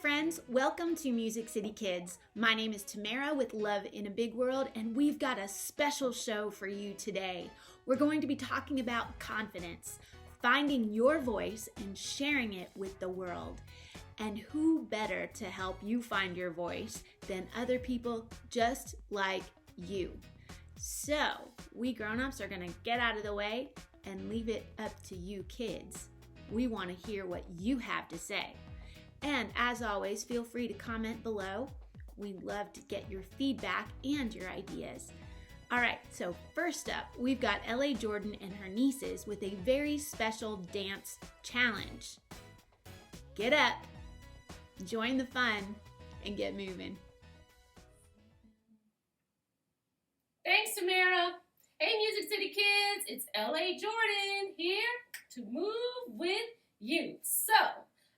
friends, welcome to Music City Kids. My name is Tamara with Love in a Big World, and we've got a special show for you today. We're going to be talking about confidence, finding your voice and sharing it with the world. And who better to help you find your voice than other people just like you? So, we grown-ups are going to get out of the way and leave it up to you kids. We want to hear what you have to say. And as always, feel free to comment below. We'd love to get your feedback and your ideas. All right, so first up, we've got L.A. Jordan and her nieces with a very special dance challenge. Get up, join the fun, and get moving. Thanks, Tamara. Hey, Music City kids, it's L.A. Jordan here to move with you. So,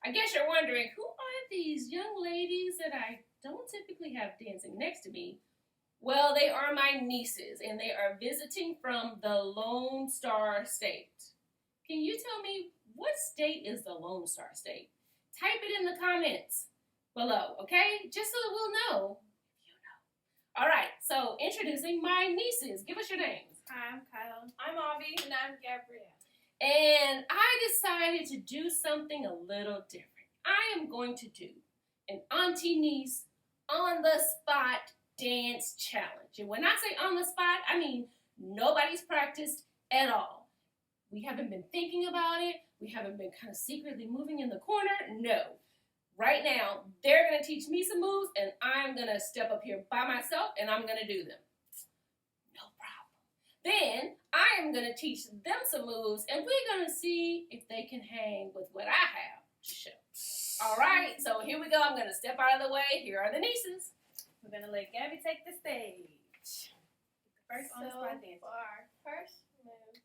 I guess you're wondering, who are these young ladies that I don't typically have dancing next to me? Well, they are my nieces, and they are visiting from the Lone Star State. Can you tell me, what state is the Lone Star State? Type it in the comments below, okay? Just so that we'll know if you know. All right, so introducing my nieces. Give us your names. Hi, I'm Kyle. I'm Avi. And I'm Gabrielle. And I decided to do something a little different. I am going to do an auntie niece on the spot dance challenge. And when I say on the spot, I mean nobody's practiced at all. We haven't been thinking about it. We haven't been kind of secretly moving in the corner. No. Right now, they're going to teach me some moves, and I'm going to step up here by myself, and I'm going to do them. No problem. Then I am going to teach them some moves, and we're going to see if they can hang with what I have to show. All right, so here we go. I'm going to step out of the way. Here are the nieces. We're going to let Gabby take the stage. First on the spot dance. For our first move,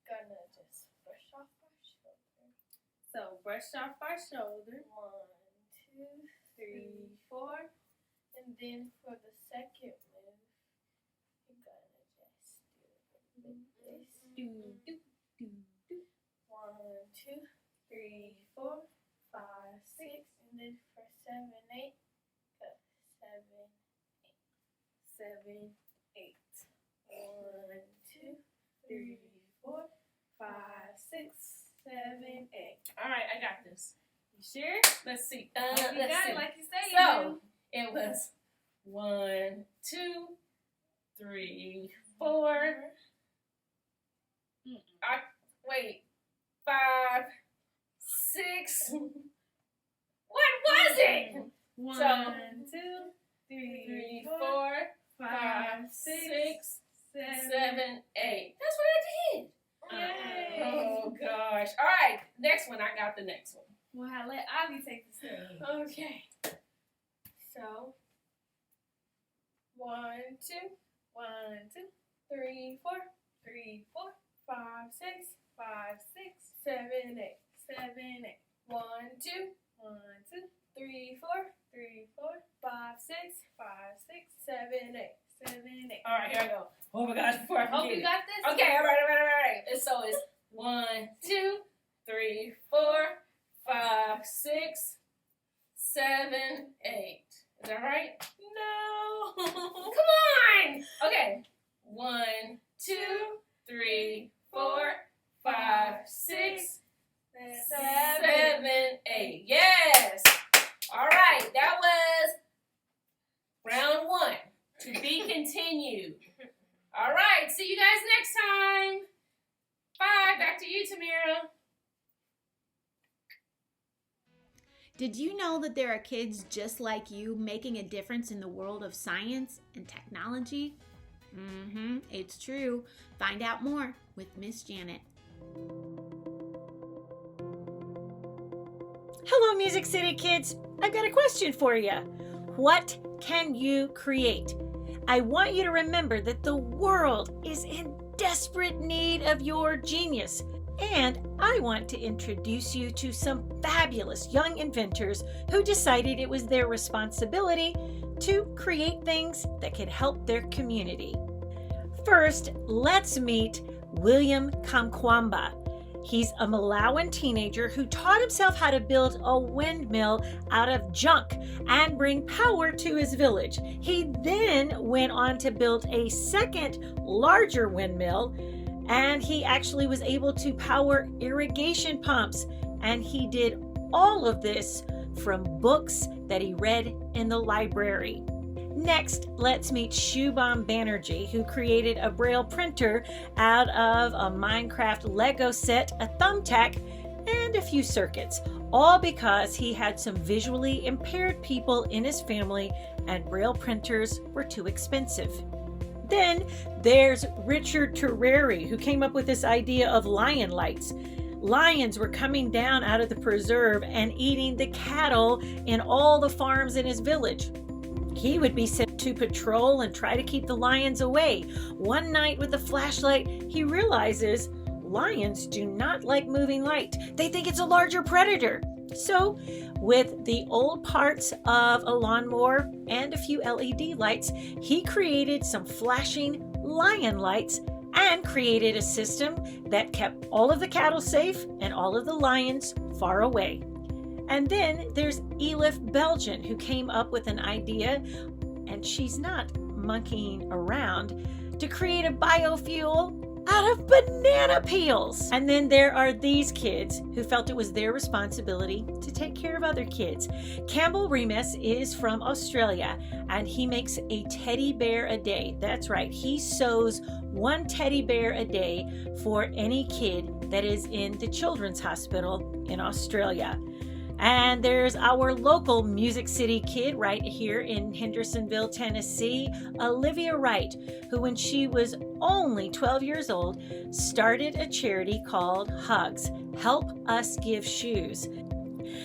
gonna just brush off our shoulder. So brush off our shoulder. 1, 2, 3, 4. And then for the second move, you're gonna just do it like this. Do, do, do, do. 1, 2, 3, 4, 5, 6. And then for 7, 8, go 7, 8. 7, 8. 1, 2, 3, 4, 5, 6, 7, 8. All right, I got this. You sure? Let's see. You Let's got see. it like you say you So, it was 1, 2, 3, 4. Wait, 5, 6. What was it? do. 1, So, 2, 3, 3, 4, 4, 5, 5, 6, 7, 7, 8. That's what I did. Yay. Oh gosh. All right, next one. I got the next one. Well, I'll let Avi take the stage. Okay. So, 1, 2, 1, 2, 3, 4, 3, 4, 5, 6, 5, 6, 7, 8, 7, 8. 1, 2, 1, 2, 3, 4, 3, 4, 5, 6, 5, 6, 7, 8, 7, 8. All right, here I go. Oh my gosh, before I Hope forget you it. got this. Okay, all right. And so it's 1, 2, 3, 4, 5, 6, 7, 8. Is that right? No. Come on. Okay. 1, 2, 3, 4, 5, 6, 7, 8. Yes. All right. That was round 1. To be continued. All right. See you guys next time. Bye. Back to you, Tamara. Did you know that there are kids just like you making a difference in the world of science and technology? It's true. Find out more with Miss Janet. Hello, Music City kids. I've got a question for you. What can you create? I want you to remember that the world is in desperate need of your genius. And I want to introduce you to some fabulous young inventors who decided it was their responsibility to create things that could help their community. First, let's meet William Kamkwamba. He's a Malawian teenager who taught himself how to build a windmill out of junk and bring power to his village. He then went on to build a second, larger windmill, and he actually was able to power irrigation pumps. And he did all of this from books that he read in the library. Next, let's meet Shubham Banerjee, who created a braille printer out of a Minecraft Lego set, a thumbtack, and a few circuits, all because he had some visually impaired people in his family and braille printers were too expensive. Then there's Richard Terreri, who came up with this idea of lion lights. Lions were coming down out of the preserve and eating the cattle in all the farms in his village. He would be sent to patrol and try to keep the lions away. One night with a flashlight, he realizes lions do not like moving light. They think it's a larger predator. So, with the old parts of a lawnmower and a few LED lights, he created some flashing lion lights and created a system that kept all of the cattle safe and all of the lions far away. And then there's Elif Belgian, who came up with an idea, and she's not monkeying around, to create a biofuel out of banana peels. And then there are these kids who felt it was their responsibility to take care of other kids. Campbell Remus is from Australia, and he makes a teddy bear a day. That's right, he sews one teddy bear a day for any kid that is in the children's hospital in Australia. And there's our local MusiCity kid right here in Hendersonville, Tennessee, Olivia Wright, who when she was only 12 years old, started a charity called Hugs, Help Us Give Shoes.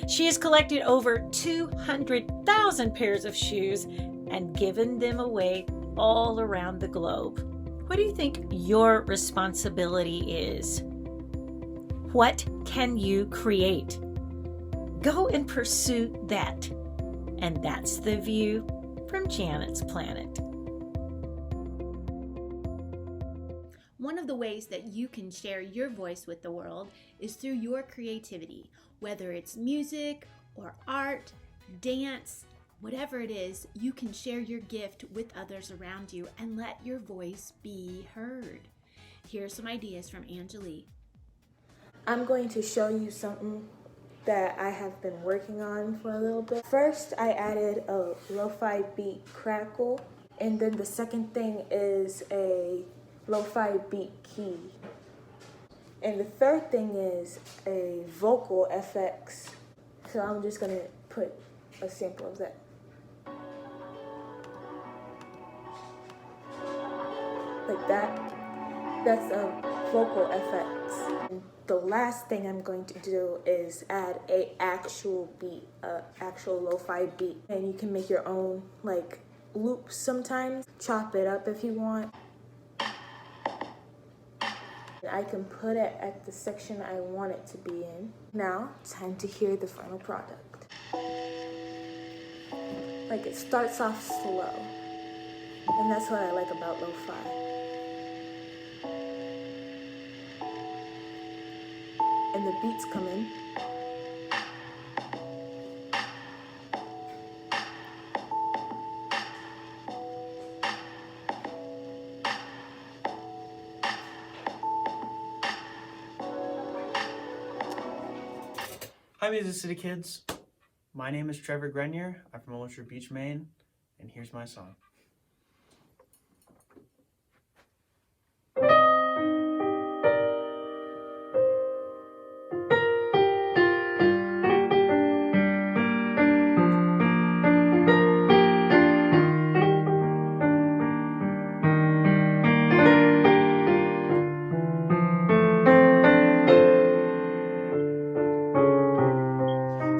She has collected over 200,000 pairs of shoes and given them away all around the globe. What do you think your responsibility is? What can you create? Go and pursue that. And that's the view from Janet's Planet. One of the ways that you can share your voice with the world is through your creativity, whether it's music or art, dance, whatever it is, you can share your gift with others around you and let your voice be heard. Here are some ideas from Anjolie. I'm going to show you something that I have been working on for a little bit. First, I added a lo-fi beat crackle, and then the second thing is a lo-fi beat key. And the third thing is a vocal FX. So I'm just gonna put a sample of that. Like that. That's a vocal FX. And the last thing I'm going to do is add a actual beat, actual lo-fi beat. And you can make your own like loops sometimes. Chop it up if you want. I can put it at the section I want it to be in. Now, time to hear the final product. Like it starts off slow. And that's what I like about lo-fi. And the beats come in. Hi MusiCity kids, my name is Trevor Grenier, I'm from Orchard Beach, Maine, and here's my song.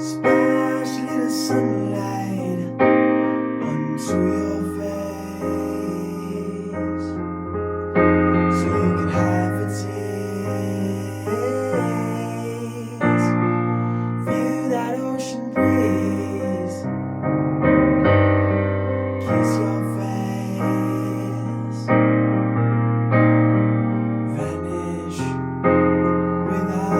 Splash a little sunlight onto your face, so you can have a taste. Feel that ocean breeze kiss your face. Vanish without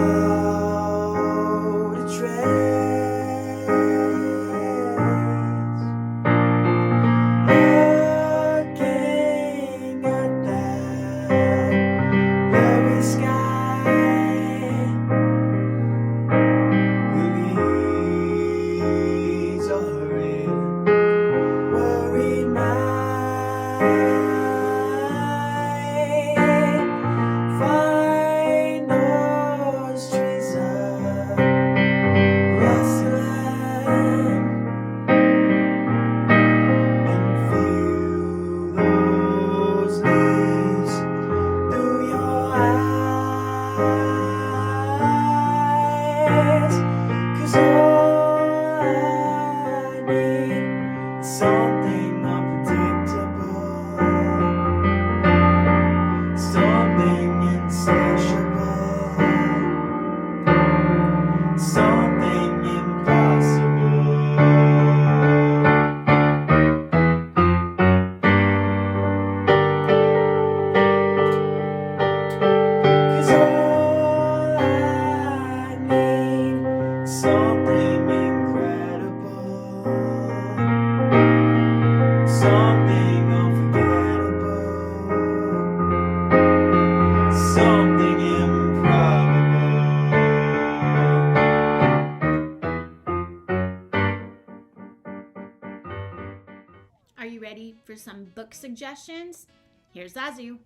you ready for some book suggestions? Here's Zazou.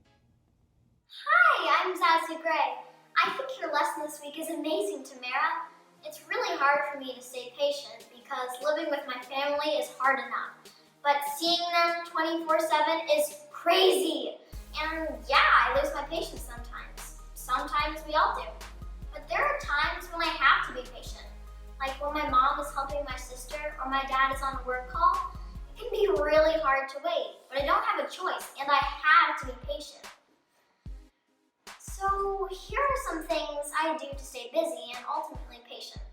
Hi, I'm Zazou Gray. I think your lesson this week is amazing, Tamara. It's really hard for me to stay patient because living with my family is hard enough. But seeing them 24/7 is crazy. And yeah, I lose my patience sometimes. Sometimes we all do. But there are times when I have to be patient. Like when my mom is helping my sister or my dad is on a work call. It can be really hard to wait, but I don't have a choice and I have to be patient. So here are some things I do to stay busy and ultimately patient.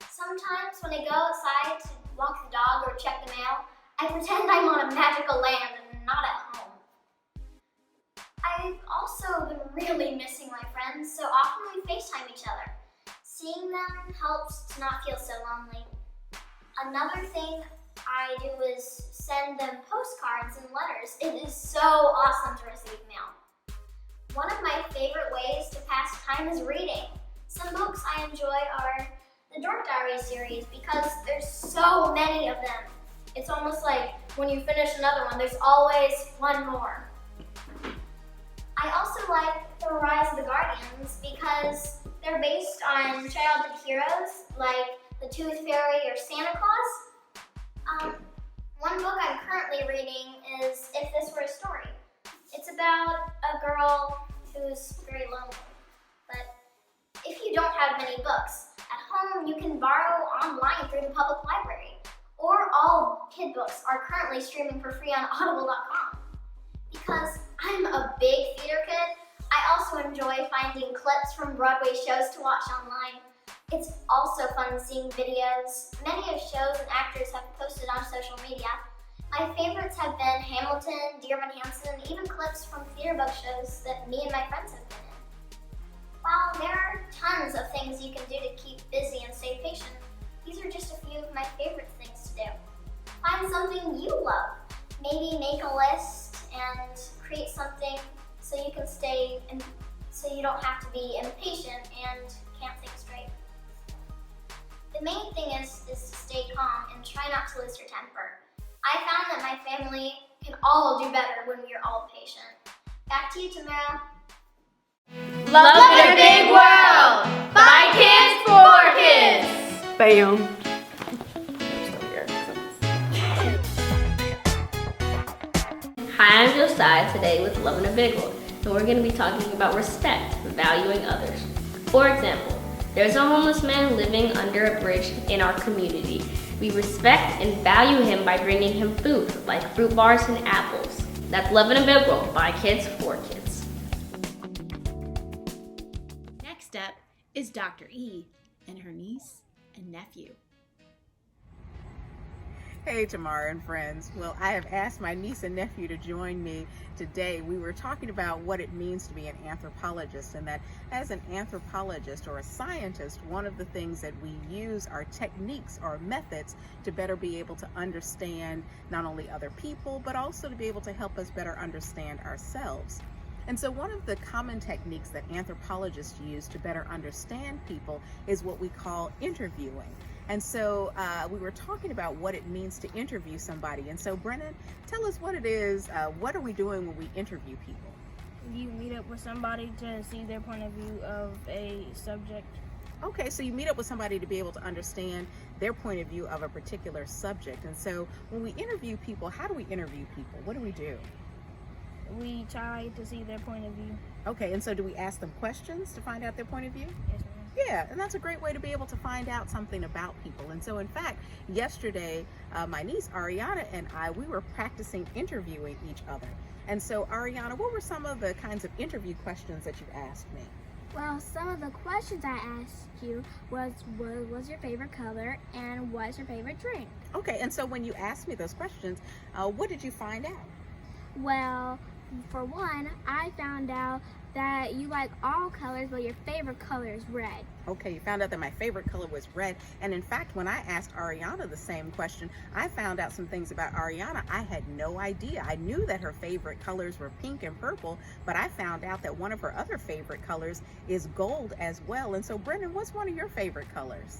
Sometimes when I go outside to walk the dog or check the mail, I pretend I'm on a magical land and not at home. I've also been really missing my friends, so often we FaceTime each other. Seeing them helps to not feel so lonely. Another thing I do is send them postcards and letters. It is so awesome to receive mail. One of my favorite ways to pass time is reading. Some books I enjoy are the Dork Diary series because there's so many of them. It's almost like when you finish another one, there's always one more. I also like The Rise of the Guardians because they're based on childhood heroes like the Tooth Fairy or Santa Claus. One book I'm currently reading is If This Were a Story. It's about a girl who's very lonely. But if you don't have many books, at home you can borrow online through the public library. Or all kid books are currently streaming for free on audible.com. Because I'm a big theater kid, I also enjoy finding clips from Broadway shows to watch online. It's also fun seeing videos many of shows and actors have posted on social media. My favorites have been Hamilton, Dear Evan Hansen, and even clips from theater book shows that me and my friends have been in. While there are tons of things you can do to keep busy and stay patient, these are just a few of my favorite things to do. Find something you love. Maybe make a list and create something so you can so you don't have to be impatient and can't think straight. The main thing is to stay calm and try not to lose your temper. I found that my family can all do better when we are all patient. Back to you, Tamara. Love in a Big World! By kids, for kids! Bam. Hi, I'm Josiah today with Love in a Big World, and we're going to be talking about respect, valuing others. For example, there's a homeless man living under a bridge in our community. We respect and value him by bringing him food, like fruit bars and apples. That's Love in a Big World, by kids, for kids. Next up is Dr. E and her niece and nephew. Hey, Tamara and friends. Well, I have asked my niece and nephew to join me today. We were talking about what it means to be an anthropologist, and that as an anthropologist or a scientist, one of the things that we use are techniques or methods to better be able to understand not only other people, but also to be able to help us better understand ourselves. And so one of the common techniques that anthropologists use to better understand people is what we call interviewing. And so we were talking about what it means to interview somebody. And so Brennan, tell us what it is. What are we doing when we interview people? You meet up with somebody to see their point of view of a subject. Okay, so you meet up with somebody to be able to understand their point of view of a particular subject. And so when we interview people, how do we interview people? What do we do? We try to see their point of view. Okay, and so do we ask them questions to find out their point of view? Yes, ma'am. Yeah, and that's a great way to be able to find out something about people. And so in fact, yesterday, my niece Ariana and we were practicing interviewing each other. And so Ariana, what were some of the kinds of interview questions that you asked me? Well, some of the questions I asked you was what was your favorite color and what's your favorite drink? Okay, and so when you asked me those questions, what did you find out? Well, for one, I found out that you like all colors, but your favorite color is red. Okay, you found out that my favorite color was red. And in fact, when I asked Ariana the same question, I found out some things about Ariana I had no idea. I knew that her favorite colors were pink and purple, but I found out that one of her other favorite colors is gold as well. And so Brendan, what's one of your favorite colors?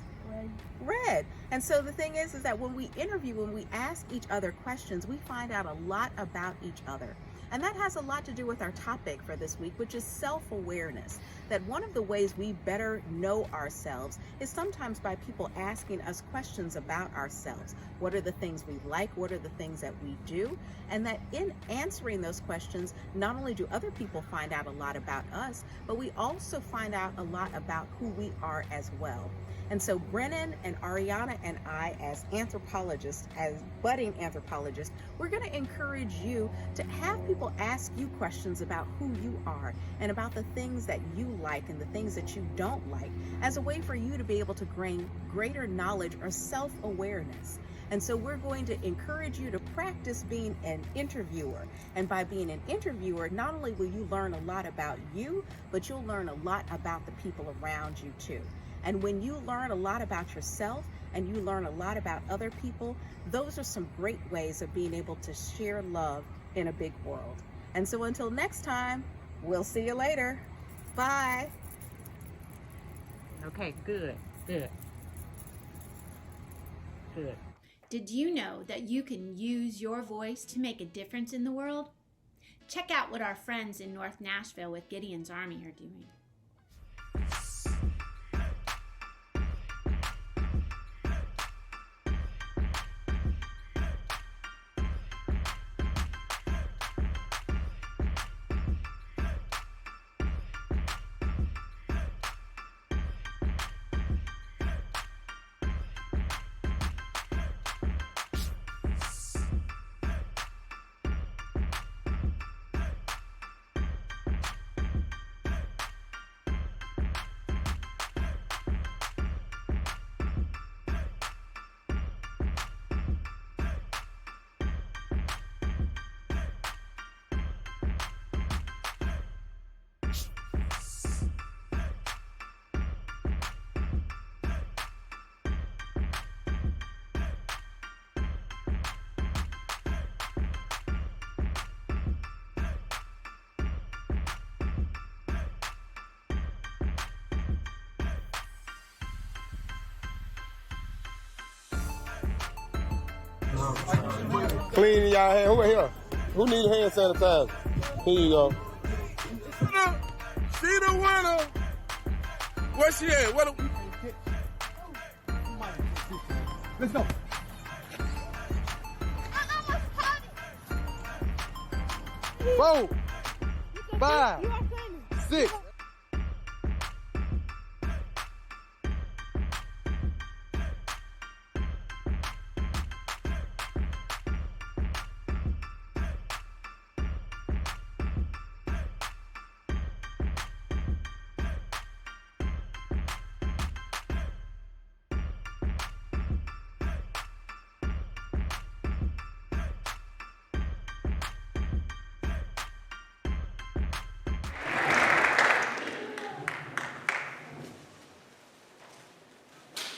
Red. And so the thing is that when we interview, when we ask each other questions, we find out a lot about each other. And that has a lot to do with our topic for this week, which is self-awareness. That one of the ways we better know ourselves is sometimes by people asking us questions about ourselves. What are the things we like? What are the things that we do? And that in answering those questions, not only do other people find out a lot about us, but we also find out a lot about who we are as well. And so Brennan and Ariana and I, as anthropologists, as budding anthropologists, we're going to encourage you to have people ask you questions about who you are and about the things that you like and the things that you don't like, as a way for you to be able to gain greater knowledge or self-awareness. And so we're going to encourage you to practice being an interviewer. And by being an interviewer, not only will you learn a lot about you, but you'll learn a lot about the people around you too. And when you learn a lot about yourself and you learn a lot about other people, those are some great ways of being able to share love in a big world. And so until next time, we'll see you later. Bye. Okay, good. Did you know that you can use your voice to make a difference in the world? Check out what our friends in North Nashville with Gideon's Army are doing. Clean y'all hand. Who here? Who need hand sanitizer? Here you go. See the winner. Where she at? Let's go. 4, 5, 6.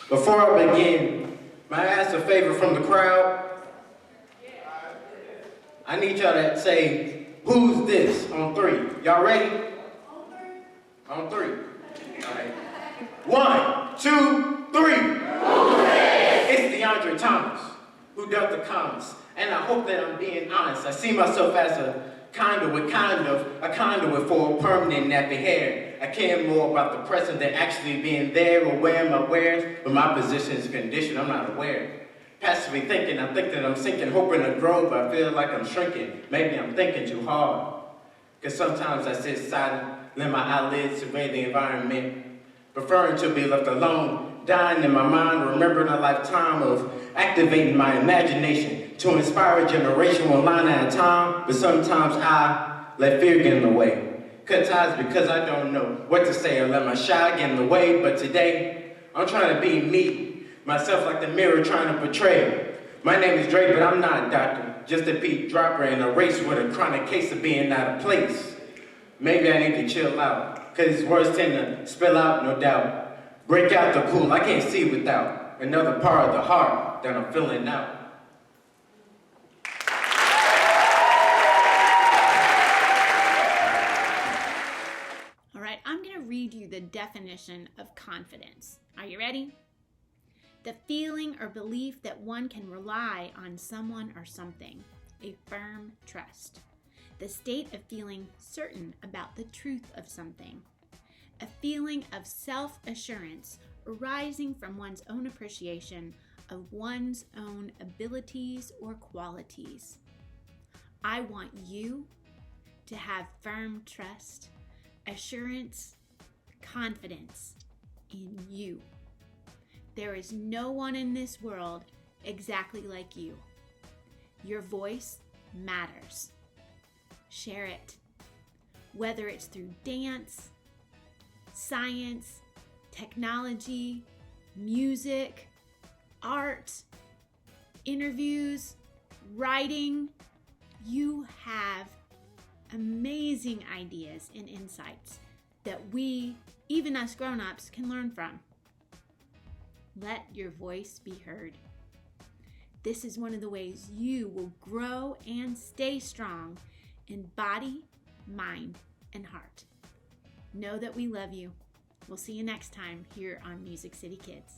Before I begin, may I ask a favor from the crowd? I need y'all to say, who's this on 3? Y'all ready? On 3. All right. 1, 2, 3. It's DeAndre Thomas, who dealt the comments. And I hope that I'm being honest. I see myself as a conduit for permanent nappy hair. I care more about the present than actually being there or wearing my wares, but my position is conditioned, I'm not aware. Passively thinking, I think that I'm sinking, hoping to grow, but I feel like I'm shrinking. Maybe I'm thinking too hard. Because sometimes I sit silent, let my eyelids survey the environment, preferring to be left alone, dying in my mind, remembering a lifetime of activating my imagination to inspire a generation one line at a time, but sometimes I let fear get in the way. Cut ties because I don't know what to say or let my shy get in the way, but today, I'm trying to be me, myself like the mirror trying to portray. My name is Drake, but I'm not a doctor, just a beat dropper in a race with a chronic case of being out of place. Maybe I need to chill out, cause these words tend to spill out, no doubt. Break out the pool, I can't see without another part of the heart that I'm filling out. All right, I'm going to read you the definition of confidence. Are you ready? The feeling or belief that one can rely on someone or something, a firm trust. The state of feeling certain about the truth of something. A feeling of self-assurance arising from one's own appreciation of one's own abilities or qualities. I want you to have firm trust, assurance, confidence in you. There is no one in this world exactly like you. Your voice matters. Share it. Whether it's through dance, science, technology, music, art, interviews, writing, you have amazing ideas and insights that we, even us grown-ups, can learn from. Let your voice be heard. This is one of the ways you will grow and stay strong in body, mind, and heart. Know that we love you. We'll see you next time here on Music City Kids.